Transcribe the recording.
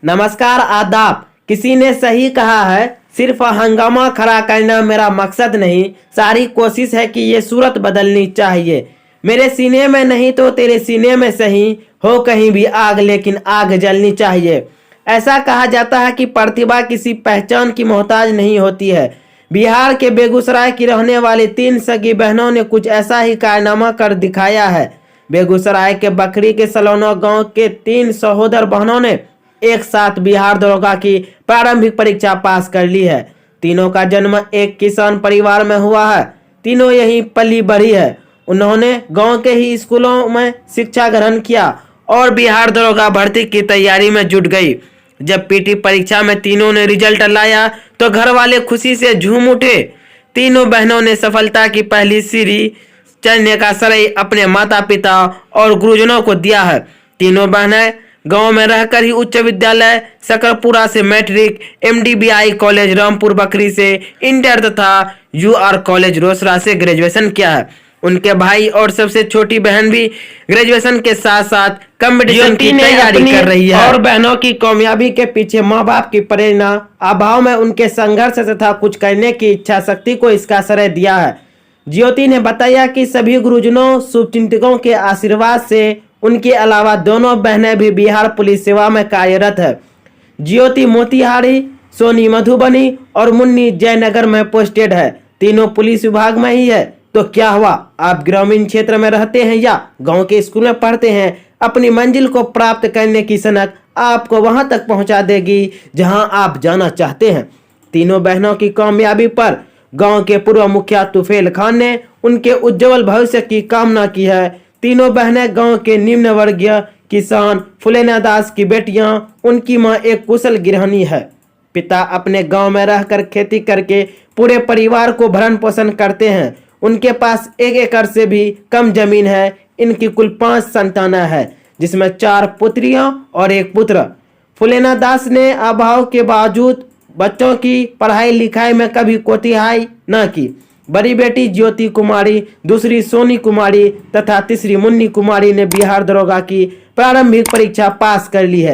नमस्कार आदाब। किसी ने सही कहा है, सिर्फ हंगामा खड़ा करना मेरा मकसद नहीं, सारी कोशिश है कि ये सूरत बदलनी चाहिए। मेरे सीने में नहीं तो तेरे सीने में सही हो कहीं भी आग, लेकिन आग जलनी चाहिए। ऐसा कहा जाता है कि प्रतिभा किसी पहचान की मोहताज नहीं होती है। बिहार के बेगूसराय की रहने वाली 3 सगी बहनों ने कुछ ऐसा ही कारनामा कर दिखाया है। बेगूसराय के बकरी के सलौना गांव के 3 सहोदर बहनों ने एक साथ बिहार दरोगा की प्रारंभिक परीक्षा पास कर ली है। तीनों का जन्म एक किसान परिवार में हुआ है। तीनों यहीं पली बढ़ी है। उन्होंने गांव के ही स्कूलों में शिक्षा ग्रहण किया और बिहार दरोगा भर्ती की तैयारी में जुट गई। जब पीटी परीक्षा में तीनों ने रिजल्ट लाया तो घर वाले खुशी से झूम उठे। तीनों बहनों ने सफलता की पहली सीढ़ी चढ़ने का श्रेय अपने माता पिता और गुरुजनों को दिया है। तीनों बहनें गांव में रहकर ही उच्च विद्यालय सकरपुरा से मैट्रिक, MDBI कॉलेज रामपुर बकरी से इंटर तथा UR कॉलेज रोसड़ा से ग्रेजुएशन किया है। उनके भाई और सबसे छोटी बहन भी ग्रेजुएशन के साथ साथ कंपटीशन की तैयारी कर रही है। और बहनों की कामयाबी के पीछे माँ बाप की प्रेरणा, अभाव में उनके संघर्ष तथा कुछ करने की इच्छा शक्ति को इसका श्रेय दिया है। ज्योति ने बताया कि सभी गुरुजनों शुभचिंतकों के आशीर्वाद से उनके अलावा दोनों बहनें भी बिहार पुलिस सेवा में कार्यरत है। ज्योति मोतिहारी, सोनी मधुबनी और मुन्नी जयनगर में पोस्टेड है। तीनों पुलिस विभाग में ही है। तो क्या हुआ, आप ग्रामीण क्षेत्र में रहते हैं या गांव के स्कूल में पढ़ते हैं, अपनी मंजिल को प्राप्त करने की सनक आपको वहां तक पहुंचा देगी जहां आप जाना चाहते हैं। तीनों बहनों की कामयाबी पर गांव के पूर्व मुखिया तुफेल खान ने उनके उज्जवल भविष्य की कामना की है। तीनों बहनें गांव के निम्न वर्गीय किसान फुलेना दास की बेटियां। उनकी मां एक कुशल गृहिणी है। पिता अपने गांव में रहकर खेती करके पूरे परिवार को भरण पोषण करते हैं। उनके पास 1 एकड़ से भी कम जमीन है। इनकी कुल 5 संतानें हैं, जिसमें 4 पुत्रियां और 1 पुत्र। फुलेना दास ने अभाव के बावजूद बच्चों की पढ़ाई लिखाई में कभी कोताही न की। बड़ी बेटी ज्योति कुमारी, दूसरी सोनी कुमारी तथा तीसरी मुन्नी कुमारी ने बिहार दरोगा की प्रारंभिक परीक्षा पास कर ली है।